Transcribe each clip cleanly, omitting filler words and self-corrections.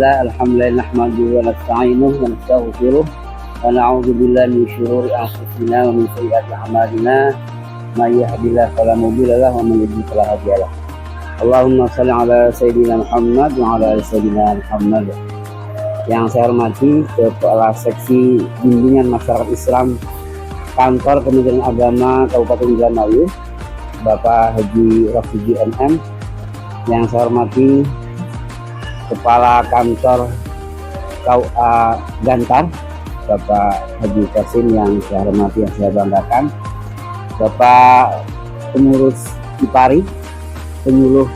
Bismillah, alhamdulillah, nahmaduhu wa nasta'inuhu wa nastaghfiruh wa na'udzu billahi min syururi anfusina wa min sayyiati a'malina may yahdihillahu fala mudilla lahu wa man yudlil fala hadiya lahu. Allahumma shalli ala sayyidina Muhammad wa ala ali sayyidina Muhammad. Yang saya hormati Kepala Seksi Bimbingan Masyarakat Islam Kantor Kementerian Agama Kabupaten Indramayu, Bapak Haji Rafidi MM. Yang saya hormati Kepala Kantor KUA Gantar, Bapak Haji Kasim. Yang saya hormati, yang saya banggakan, Bapak Pengurus IPARI Penyuluh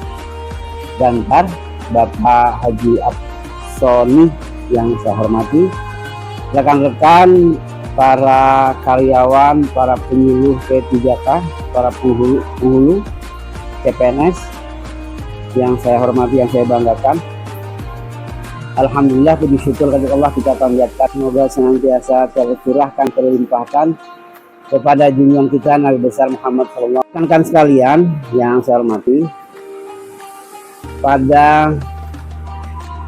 Gantar, Bapak Haji Absoni. Yang saya hormati rekan-rekan, para karyawan, para penyuluh P3K, para penghulu CPNS yang saya hormati, yang saya banggakan. Alhamdulillah, puji syukur kepada Allah kita panjatkan, semoga senantiasa tercurahkan, terlimpahkan kepada junjungan kita Nabi besar Muhammad SAW. Rekan-rekan sekalian yang saya hormati, pada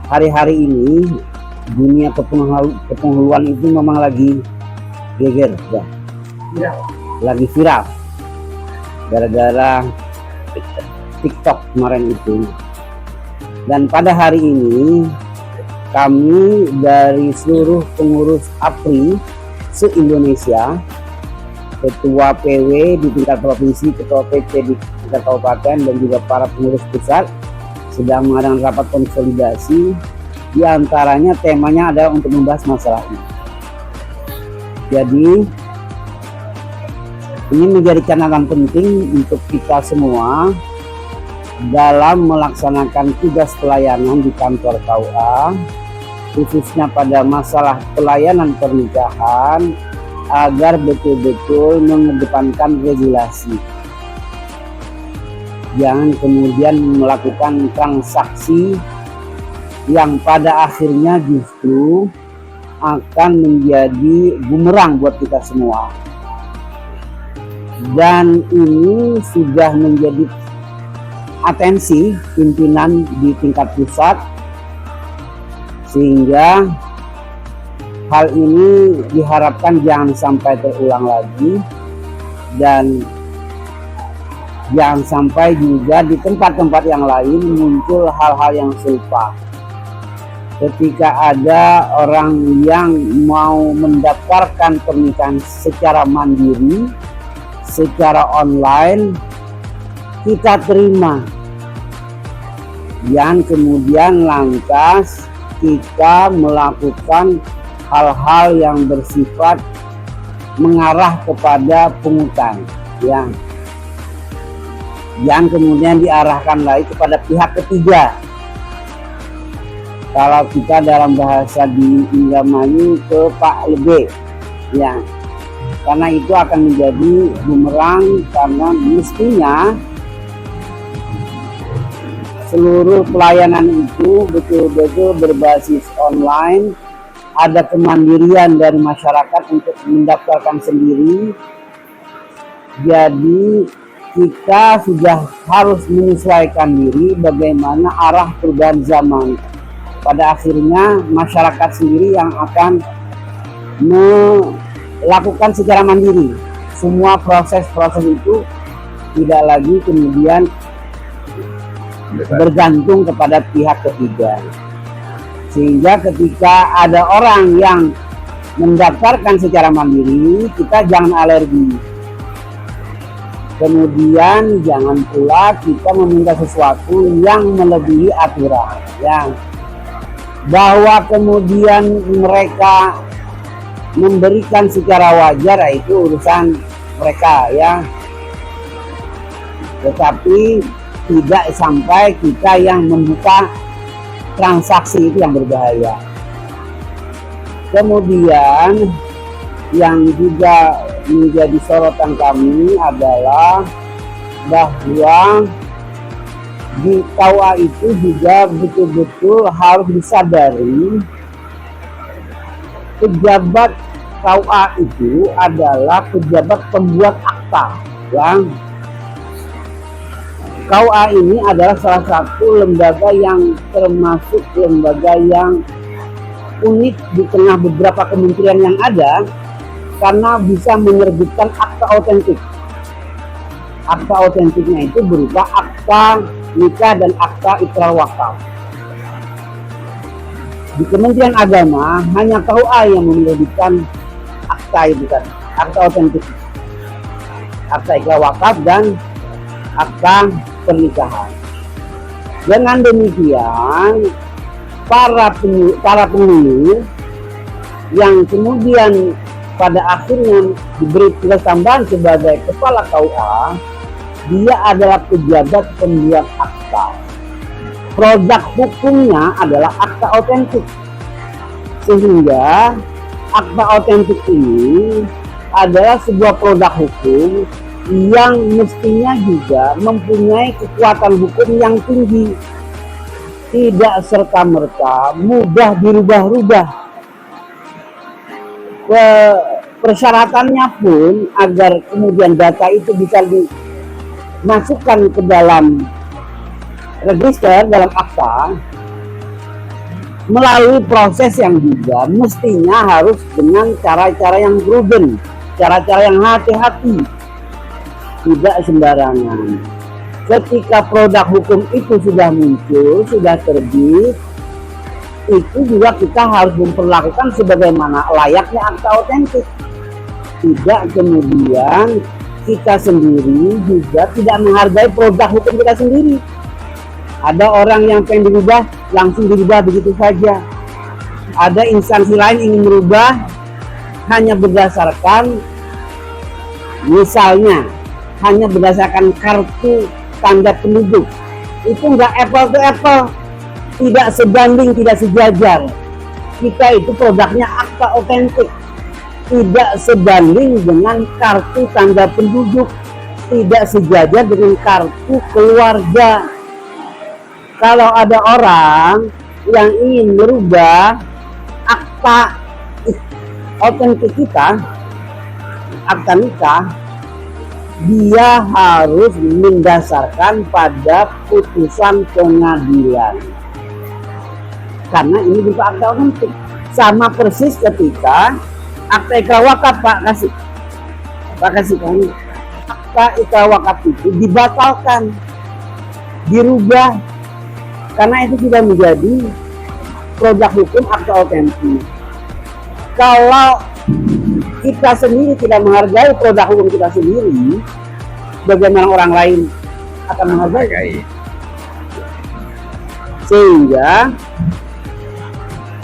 hari-hari ini dunia kepenghuluan itu memang lagi geger, ya. Lagi viral gara-gara TikTok kemarin itu. Dan pada hari ini kami dari seluruh pengurus APRI se-Indonesia, ketua PW di tingkat provinsi, ketua PC di tingkat kabupaten, dan juga para pengurus pusat sedang mengadakan rapat konsolidasi. Di antaranya temanya adalah untuk membahas masalah ini. Jadi ini menjadi catatan penting untuk kita semua dalam melaksanakan tugas pelayanan di kantor KUA, khususnya pada masalah pelayanan pernikahan, agar betul-betul mengedepankan regulasi. Jangan kemudian melakukan transaksi yang pada akhirnya justru akan menjadi bumerang buat kita semua. Dan ini sudah menjadi atensi pimpinan di tingkat pusat, sehingga hal ini diharapkan jangan sampai terulang lagi, dan jangan sampai juga di tempat-tempat yang lain muncul hal-hal yang serupa. Ketika ada orang yang mau mendaftarkan pernikahan secara mandiri, secara online, kita terima. Yang kemudian lantas kita melakukan hal-hal yang bersifat mengarah kepada pungutan, ya. Yang kemudian diarahkan lagi kepada pihak ketiga. Kalau kita dalam bahasa di Indramayu ke Pak Lebe, ya. Karena itu akan menjadi bumerang, karena mestinya seluruh pelayanan itu betul-betul berbasis online, ada kemandirian dari masyarakat untuk mendaftarkan sendiri. Jadi kita sudah harus menyesuaikan diri bagaimana arah perubahan zaman. Pada akhirnya masyarakat sendiri yang akan melakukan secara mandiri semua proses-proses itu, tidak lagi kemudian bergantung kepada pihak ketiga. Sehingga ketika ada orang yang mendaftarkan secara mandiri, kita jangan alergi. Kemudian jangan pula kita meminta sesuatu yang melebihi aturan, ya. Bahwa kemudian mereka memberikan secara wajar, itu urusan mereka, ya. Tetapi tidak sampai kita yang membuka transaksi itu yang berbahaya. Kemudian yang juga menjadi sorotan kami adalah bahwa di KUA itu juga betul-betul harus disadari, pejabat KUA itu adalah pejabat pembuat akta, yang KUA ini adalah salah satu lembaga yang termasuk lembaga yang unik di tengah beberapa kementerian yang ada, karena bisa menerbitkan akta otentik. Akta otentiknya itu berupa akta nikah dan akta ikrar wakaf. Di Kementerian Agama hanya KUA yang menerbitkan akta itu kan, akta otentik, akta ikrar wakaf dan akta pernikahan. Dengan demikian, para pemilih yang kemudian pada akhirnya diberi tugas tambahan sebagai kepala KUA, dia adalah pejabat pembuat akta. Produk hukumnya adalah akta otentik, sehingga akta otentik ini adalah sebuah produk hukum yang mestinya juga mempunyai kekuatan hukum yang tinggi, tidak serta-merta mudah dirubah-rubah. Persyaratannya pun agar kemudian data itu bisa dimasukkan ke dalam register, dalam akta, melalui proses yang juga mestinya harus dengan cara-cara yang prudent, cara-cara yang hati-hati, tidak sembarangan. Ketika produk hukum itu sudah muncul, sudah terbit, itu juga kita harus memperlakukan sebagaimana layaknya akta otentik. Tidak kemudian kita sendiri juga tidak menghargai produk hukum kita sendiri. Ada orang yang pengen dirubah, langsung dirubah begitu saja. Ada instansi lain ingin merubah hanya berdasarkan, misalnya, hanya berdasarkan kartu tanda penduduk. Itu enggak apple to apple, tidak sebanding, tidak sejajar. Kita itu produknya akta otentik, tidak sebanding dengan kartu tanda penduduk, tidak sejajar dengan kartu keluarga. Kalau ada orang yang ingin merubah akta otentik kita, akta nikah, dia harus mendasarkan pada putusan pengadilan, karena ini berupa akta otentik. Sama persis ketika akta ikrar wakaf, Pak kasih kami akta ikrar wakaf itu dibatalkan, dirubah, karena itu sudah menjadi produk hukum akta otentik. Kalau kita sendiri tidak menghargai produk hukum kita sendiri, bagaimana orang lain akan menghargai? Sehingga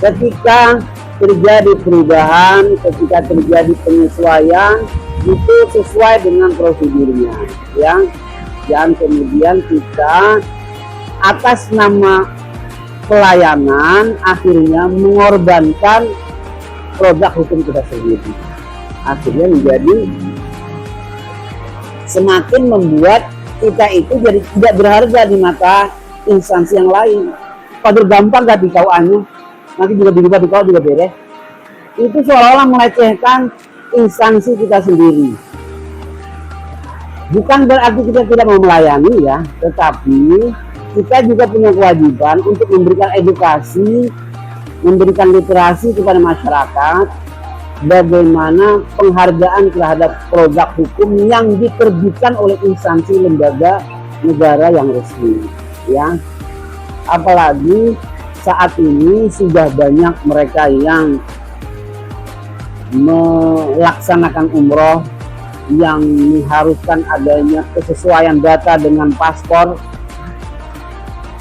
ketika terjadi perubahan, ketika terjadi penyesuaian, itu sesuai dengan prosedurnya, ya. Dan kemudian kita atas nama pelayanan akhirnya mengorbankan produk hukum kita sendiri. Akhirnya menjadi semakin membuat kita itu jadi tidak berharga di mata instansi yang lain. Padahal gampang gak di KUA-nya, nanti juga dirubah di KUA juga beres. Itu seolah-olah melecehkan instansi kita sendiri. Bukan berarti kita tidak mau melayani ya, tetapi kita juga punya kewajiban untuk memberikan edukasi, memberikan literasi kepada masyarakat, bagaimana penghargaan terhadap produk hukum yang diterbitkan oleh instansi lembaga negara yang resmi, ya. Apalagi saat ini sudah banyak mereka yang melaksanakan umroh yang mengharuskan adanya kesesuaian data dengan paspor,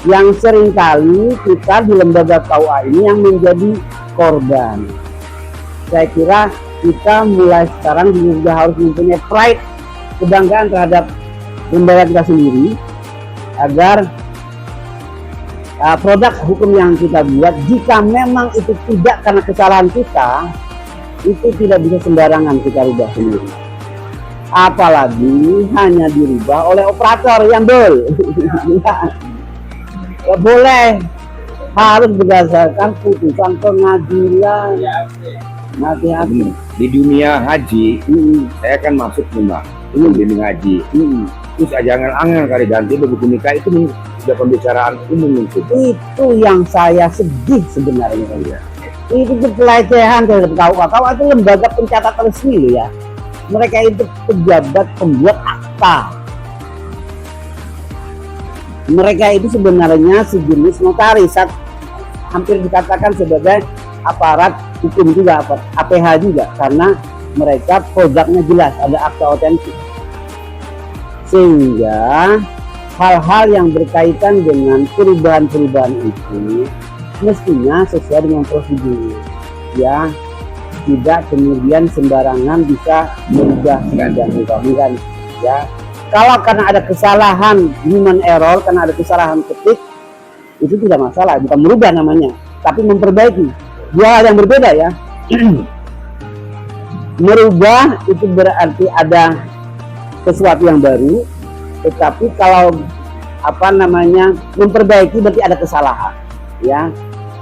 yang seringkali kita di lembaga KUA ini yang menjadi korban. Saya kira kita mulai sekarang juga harus mempunyai pride, kebanggaan terhadap lembaga kita sendiri, agar produk hukum yang kita buat, jika memang itu tidak karena kesalahan kita, itu tidak bisa sembarangan kita rubah sendiri. Apalagi hanya dirubah oleh operator yang dol. Gak boleh, harus berdasarkan putusan pengadilan. Hati-hati. Di dunia haji, saya kan masuk rumah, bimbing haji. terus jangan kali ganti begitu nikah itu sudah pembicaraan umum itu. Itu yang saya sedih sebenarnya. Ya. Itu pelecehan terhadap KUA. KUA itu lembaga pencatatan resmi loh ya. Mereka itu pejabat pembuat akta. Mereka itu sebenarnya sejenis notaris, hampir dikatakan sebagai aparat hukum juga, APH juga, karena mereka produknya jelas, ada akta otentik. Sehingga hal-hal yang berkaitan dengan perubahan-perubahan itu mestinya sesuai dengan prosedur, ya, tidak kemudian sembarangan bisa berubah dan ya. Kalau karena ada kesalahan human error, karena ada kesalahan ketik, itu tidak masalah, bukan merubah namanya, tapi memperbaiki. Dua hal yang berbeda ya. Merubah itu berarti ada sesuatu yang baru, tetapi kalau memperbaiki berarti ada kesalahan, ya.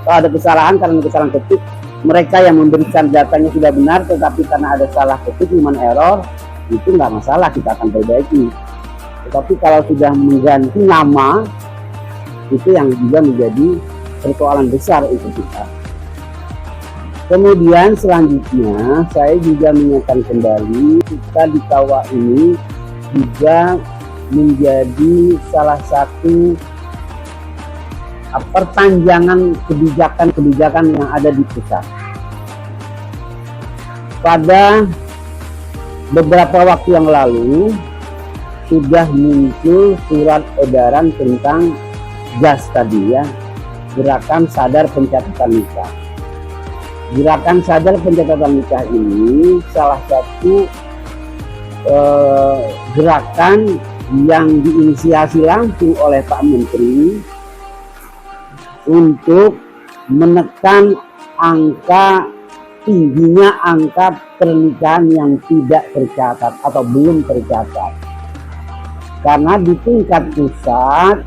Kalau ada kesalahan karena kesalahan ketik, mereka yang memberikan datanya sudah benar, tetapi karena ada salah ketik human error, itu nggak masalah, kita akan perbaiki. Tetapi kalau sudah mengganti nama, itu yang juga menjadi persoalan besar itu kita. Kemudian selanjutnya saya juga mengingatkan kembali, kita di KUA ini juga menjadi salah satu perpanjangan kebijakan-kebijakan yang ada di pusat. Pada beberapa waktu yang lalu sudah muncul surat edaran tentang GAS tadi ya, Gerakan Sadar Pencatatan Nikah. Gerakan Sadar Pencatatan Nikah ini salah satu gerakan yang diinisiasi langsung oleh Pak Menteri untuk menekan tingginya angka pernikahan yang tidak tercatat atau belum tercatat. Karena di tingkat pusat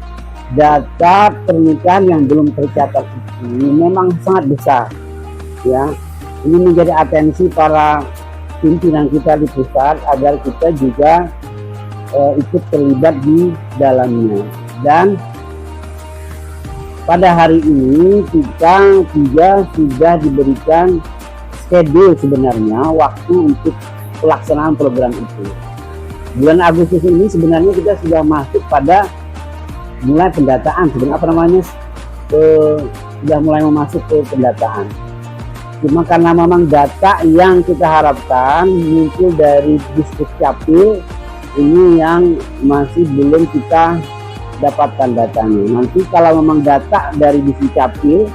data pernikahan yang belum tercatat itu memang sangat besar, ya. Ini menjadi atensi para pimpinan kita di pusat agar kita juga ikut terlibat di dalamnya. Dan pada hari ini kita juga sudah diberikan schedule sebenarnya waktu untuk pelaksanaan program itu. Bulan Agustus ini sebenarnya kita sudah masuk pada mulai pendataan, sebenarnya sudah mulai masuk ke pendataan. Cuma karena memang data yang kita harapkan muncul dari Disdukcapil ini yang masih belum kita dapatkan datanya. Nanti kalau memang data dari Disdukcapil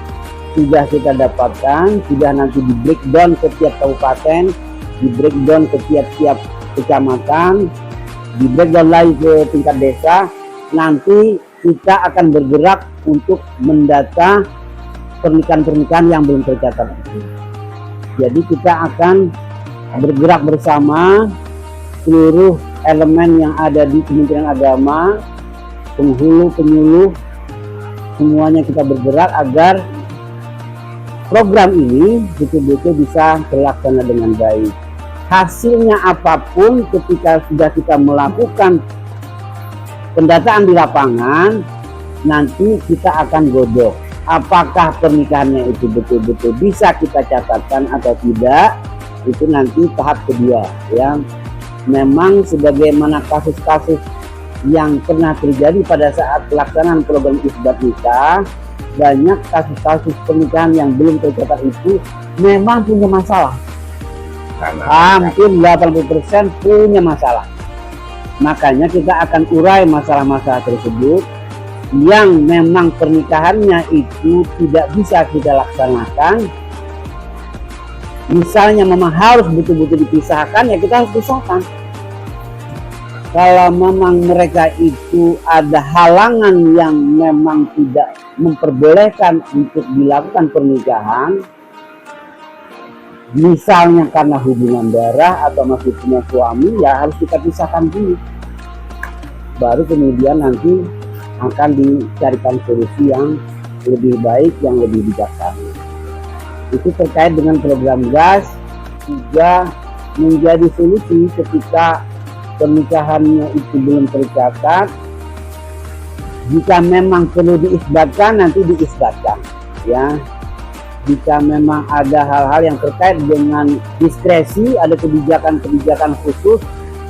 sudah kita dapatkan, sudah nanti di breakdown ke tiap kabupaten, di breakdown ke tiap kecamatan, di breakdown lagi ke tingkat desa, nanti kita akan bergerak untuk mendata pernikahan-pernikahan yang belum tercatat. Jadi kita akan bergerak bersama seluruh elemen yang ada di Kementerian Agama, penghulu, penyuluh, semuanya kita bergerak agar program ini betul-betul bisa terlaksana dengan baik. Hasilnya apapun ketika sudah kita melakukan pendataan di lapangan, nanti kita akan godok apakah pernikahannya itu betul-betul bisa kita catatkan atau tidak. Itu nanti tahap kedua ya. Memang sebagaimana kasus-kasus yang pernah terjadi pada saat pelaksanaan program isbat nikah, banyak kasus-kasus pernikahan yang belum tercatat itu memang punya masalah. Hampir 80% punya masalah. Makanya kita akan urai masalah-masalah tersebut yang memang pernikahannya itu tidak bisa kita laksanakan. Misalnya memang harus betul-betul dipisahkan, ya kita harus pisahkan. Kalau memang mereka itu ada halangan yang memang tidak memperbolehkan untuk dilakukan pernikahan, misalnya karena hubungan darah atau masih punya suami, ya harus kita pisahkan dulu. Baru kemudian nanti akan dicarikan solusi yang lebih baik, yang lebih bijaksana. Itu terkait dengan program GAS juga menjadi solusi ketika pernikahannya itu belum tercatat, jika memang perlu diisbatkan nanti diisbatkan, ya. Jika memang ada hal-hal yang terkait dengan diskresi, ada kebijakan-kebijakan khusus,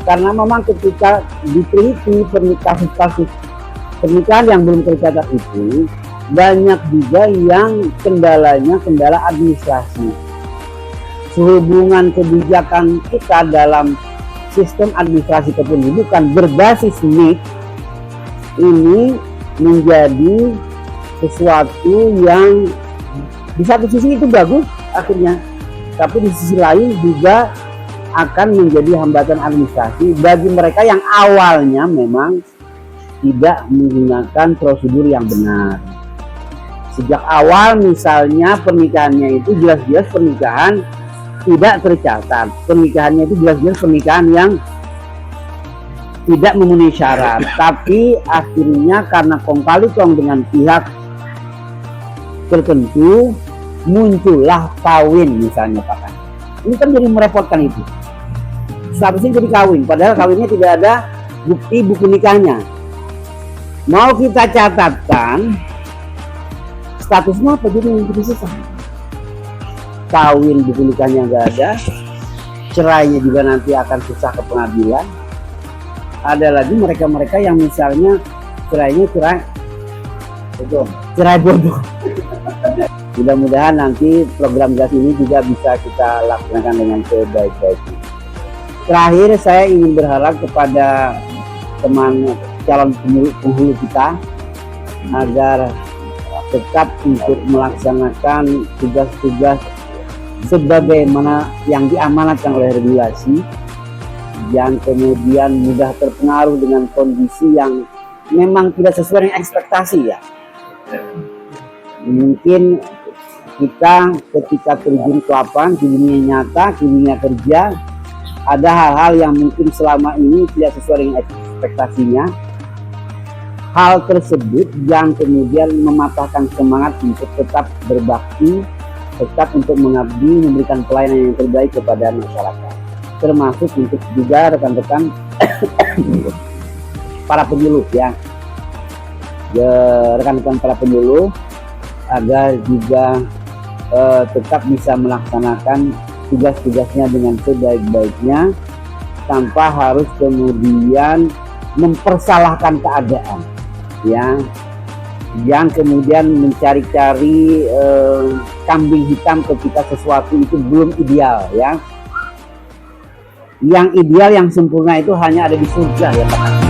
karena memang ketika diteliti kasus-kasus pernikahan yang belum tercatat itu banyak juga yang kendalanya kendala administrasi. Sehubungan kebijakan kita dalam sistem administrasi kependudukan berbasis NIK ini menjadi sesuatu yang di satu sisi itu bagus akhirnya, tapi di sisi lain juga akan menjadi hambatan administrasi bagi mereka yang awalnya memang tidak menggunakan prosedur yang benar. Sejak awal misalnya pernikahannya itu jelas-jelas pernikahan tidak tercatat, pernikahannya itu jelas-jelas pernikahan yang tidak memenuhi syarat, tapi akhirnya karena kong kali kong dengan pihak tertentu muncullah kawin misalnya Pak. Ini kan jadi merepotkan itu. Seharusnya jadi kawin, padahal kawinnya tidak ada bukti buku nikahnya. Mau kita catatkan statusnya apa, jadi yang kita susah. Kawin buku nikahnya nggak ada, cerainya juga nanti akan susah ke pengadilan. Ada lagi mereka-mereka yang misalnya cerainya cerai bodoh. Mudah-mudahan nanti program gas ini juga bisa kita laksanakan dengan sebaik-baiknya. Terakhir saya ingin berharap kepada teman calon penghulu kita agar tetap untuk melaksanakan tugas-tugas sebagaimana yang diamanatkan oleh regulasi, yang kemudian mudah terpengaruh dengan kondisi yang memang tidak sesuai dengan ekspektasi ya. Mungkin kita ketika terjun ke lapangan, ke dunia nyata, ke dunia kerja, ada hal-hal yang mungkin selama ini tidak sesuai dengan ekspektasinya. Hal tersebut yang kemudian mematahkan semangat untuk tetap berbakti, tetap untuk mengabdi, memberikan pelayanan yang terbaik kepada masyarakat. Termasuk untuk juga rekan-rekan para penyuluh ya. Rekan-rekan para penyuluh agar juga tetap bisa melaksanakan tugas-tugasnya dengan sebaik-baiknya tanpa harus kemudian mempersalahkan keadaan ya, yang kemudian mencari-cari kambing hitam ketika sesuatu itu belum ideal ya. Yang ideal, yang sempurna itu hanya ada di surga ya Pak.